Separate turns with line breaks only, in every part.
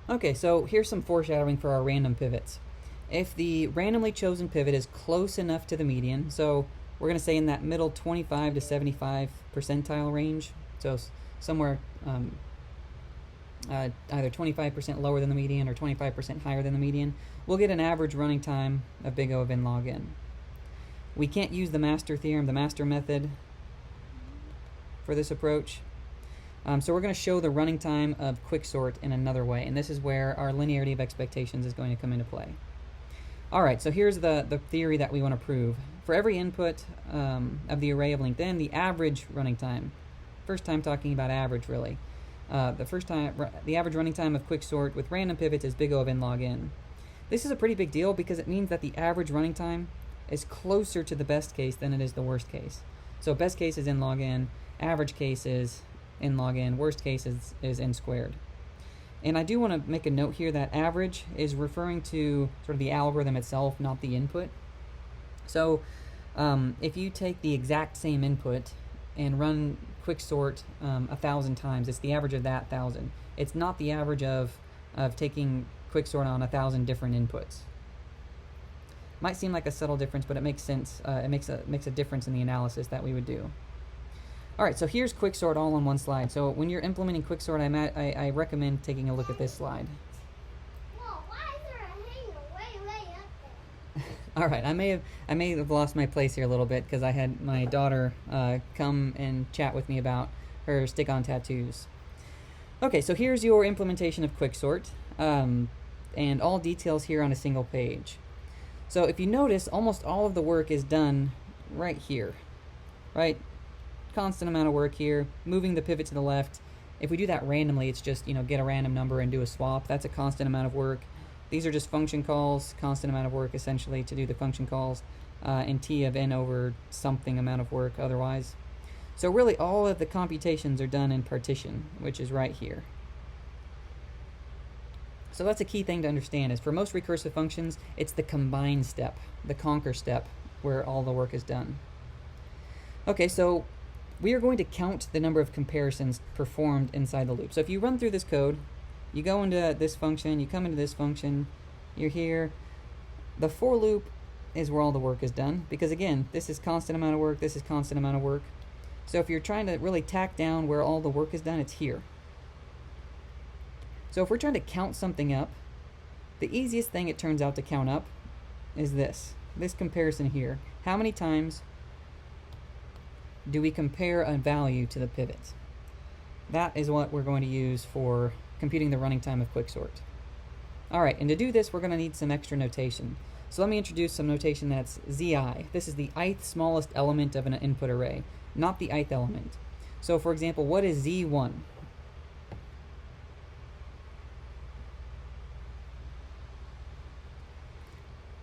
Okay, so here's some foreshadowing for our random pivots. If the randomly chosen pivot is close enough to the median, so we're going to say in that middle 25 to 75 percentile range, so somewhere either 25% lower than the median or 25% higher than the median, we'll get an average running time of big O of n log n. We can't use the master theorem, the master method, for this approach. So we're going to show the running time of quicksort in another way, and this is where our linearity of expectations is going to come into play. Alright, so here's the theory that we want to prove. For every input of the array of length n, the average running time, first time talking about average really, the average running time of quicksort with random pivots is big O of n log n. This is a pretty big deal because it means that the average running time is closer to the best case than it is the worst case. So best case is n log n, average case is n log n, worst case is n squared. And I do want to make a note here that average is referring to sort of the algorithm itself, not the input. So if you take the exact same input and run quicksort 1,000 times, it's the average of that 1,000. It's not the average of taking quicksort on 1,000 different inputs. Might seem like a subtle difference, but it makes sense. It makes a difference in the analysis that we would do. Alright, so here's quicksort all on one slide. So when you're implementing quicksort, I recommend taking a look at this slide.
Whoa, why is there a hanger way up there?
Alright, I may have lost my place here a little bit because I had my daughter come and chat with me about her stick-on tattoos. Okay, so here's your implementation of quicksort, and all details here on a single page. So if you notice, almost all of the work is done right here, right? Constant amount of work here, moving the pivot to the left. If we do that randomly, it's just, get a random number and do a swap. That's a constant amount of work. These are just function calls, constant amount of work essentially to do the function calls, and t of n over something amount of work otherwise. So really all of the computations are done in partition, which is right here. So that's a key thing to understand, is for most recursive functions, it's the combine step, the conquer step, where all the work is done. Okay, so we are going to count the number of comparisons performed inside the loop. So if you run through this code, you go into this function, you come into this function, you're here. The for loop is where all the work is done, because again, this is constant amount of work, this is constant amount of work. So if you're trying to really tack down where all the work is done, it's here. So if we're trying to count something up, the easiest thing it turns out to count up is this comparison here. How many times do we compare a value to the pivot? That is what we're going to use for computing the running time of quicksort. Alright, and to do this, we're going to need some extra notation. So let me introduce some notation that's zi. This is the ith smallest element of an input array, not the ith element. So for example, what is z1?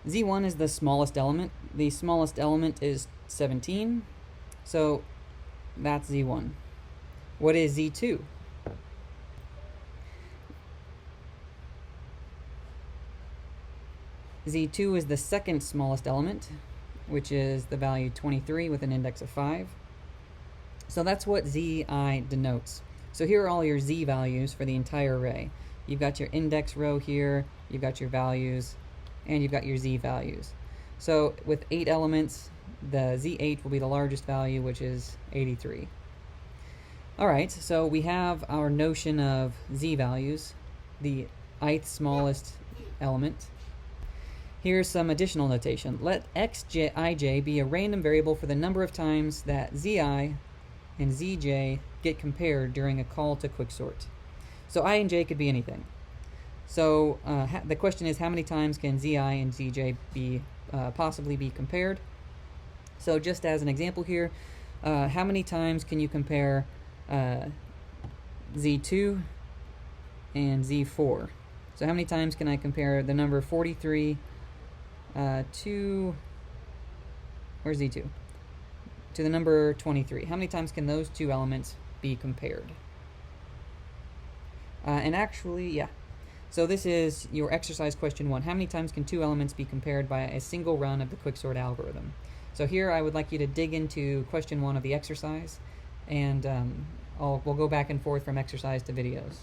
Z1 is the smallest element. The smallest element is 17. So that's Z1. What is Z2? Z2 is the second smallest element, which is the value 23 with an index of 5. So that's what Zi denotes. So here are all your Z values for the entire array. You've got your index row here, you've got your values, and you've got your Z values. So with 8 elements, the Z8 will be the largest value, which is 83. Alright, so we have our notion of Z values, the ith smallest element. Here's some additional notation. Let xij be a random variable for the number of times that Zi and Zj get compared during a call to quicksort. So I and j could be anything. So the question is, how many times can Zi and Zj be possibly be compared? So just as an example here, how many times can you compare Z2 and Z4? So how many times can I compare the number 43 to, where's Z2? To the number 23. How many times can those two elements be compared? And actually, yeah. So this is your exercise question 1. How many times can two elements be compared by a single run of the quicksort algorithm? So here I would like you to dig into question 1 of the exercise, and we'll go back and forth from exercise to videos.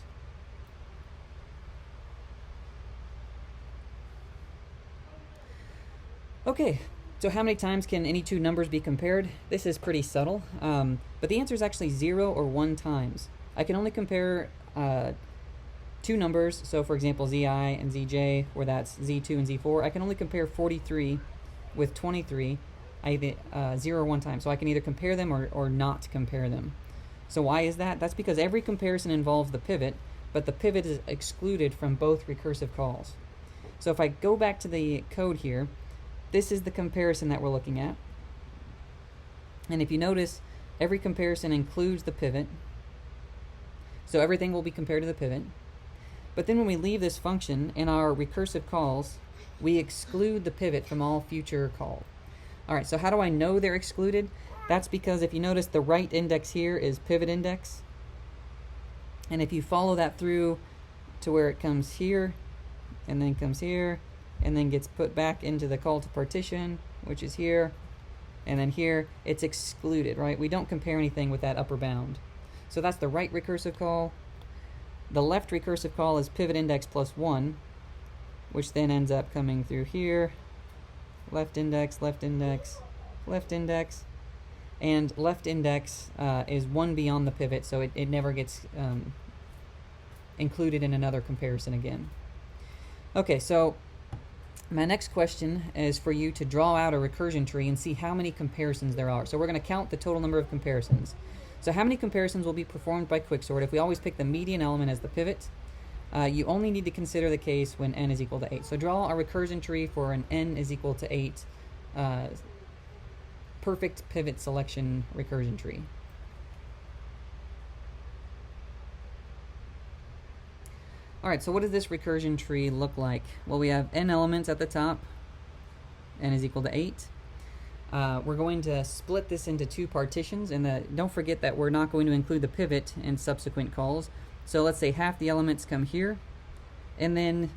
Okay, so how many times can any two numbers be compared? This is pretty subtle, but the answer is actually 0 or 1 times. I can only compare two numbers, so for example zi and zj, where that's z2 and z4. I can only compare 43 with 23 0 or 1 time, so I can either compare them or not compare them. So why is that? That's because every comparison involves the pivot, but the pivot is excluded from both recursive calls. So if I go back to the code here, this is the comparison that we're looking at. And if you notice, every comparison includes the pivot. So everything will be compared to the pivot. But then when we leave this function in our recursive calls, we exclude the pivot from all future calls. All right, so how do I know they're excluded? That's because if you notice, the right index here is pivot index. And if you follow that through to where it comes here, and then comes here, and then gets put back into the call to partition, which is here, and then here, it's excluded, right? We don't compare anything with that upper bound. So that's the right recursive call. The left recursive call is pivot index plus 1, which then ends up coming through here, left index, left index, left index, and left index is 1 beyond the pivot, so it never gets included in another comparison again. Okay, so my next question is for you to draw out a recursion tree and see how many comparisons there are. So we're going to count the total number of comparisons. So how many comparisons will be performed by quicksort if we always pick the median element as the pivot? You only need to consider the case when n is equal to 8. So draw a recursion tree for an n is equal to 8 perfect pivot selection recursion tree. Alright, so what does this recursion tree look like? Well, we have n elements at the top, n is equal to 8. We're going to split this into two partitions, and don't forget that we're not going to include the pivot in subsequent calls. So let's say half the elements come here, and then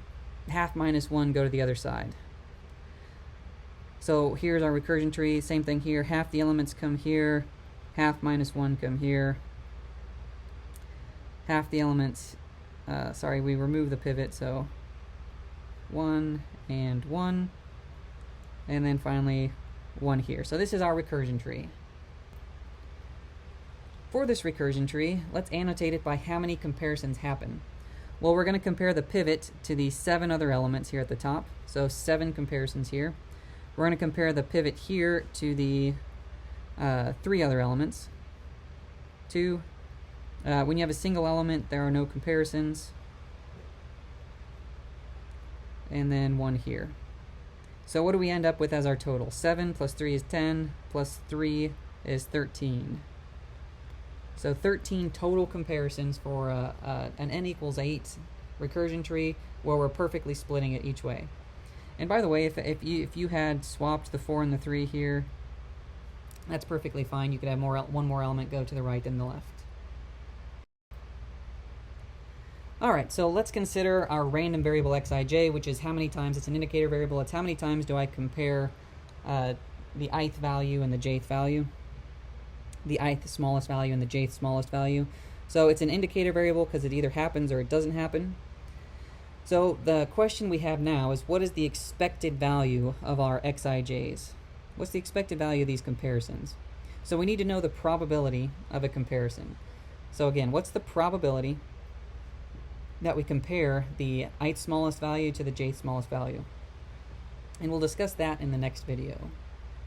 half minus 1 go to the other side. So here's our recursion tree, same thing here, half the elements come here, half minus 1 come here, half the elements, we remove the pivot, so 1 and 1, and then finally 1 here. So this is our recursion tree. For this recursion tree, let's annotate it by how many comparisons happen. Well, we're going to compare the pivot to the 7 other elements here at the top, so 7 comparisons here. We're going to compare the pivot here to the 3 other elements, 2. When you have a single element, there are no comparisons, and then 1 here. So what do we end up with as our total? 7 plus 3 is 10, plus 3 is 13. So 13 total comparisons for an n equals 8 recursion tree where we're perfectly splitting it each way. And by the way, if you had swapped the 4 and the 3 here, that's perfectly fine. You could have one more element go to the right than the left. Alright, so let's consider our random variable xij, which is how many times, it's an indicator variable, it's how many times do I compare the ith value and the jth value, the ith smallest value and the jth smallest value. So it's an indicator variable because it either happens or it doesn't happen. So the question we have now is, what is the expected value of our xij's? What's the expected value of these comparisons? So we need to know the probability of a comparison. So again, what's the probability that we compare the ith smallest value to the jth smallest value? And we'll discuss that in the next video.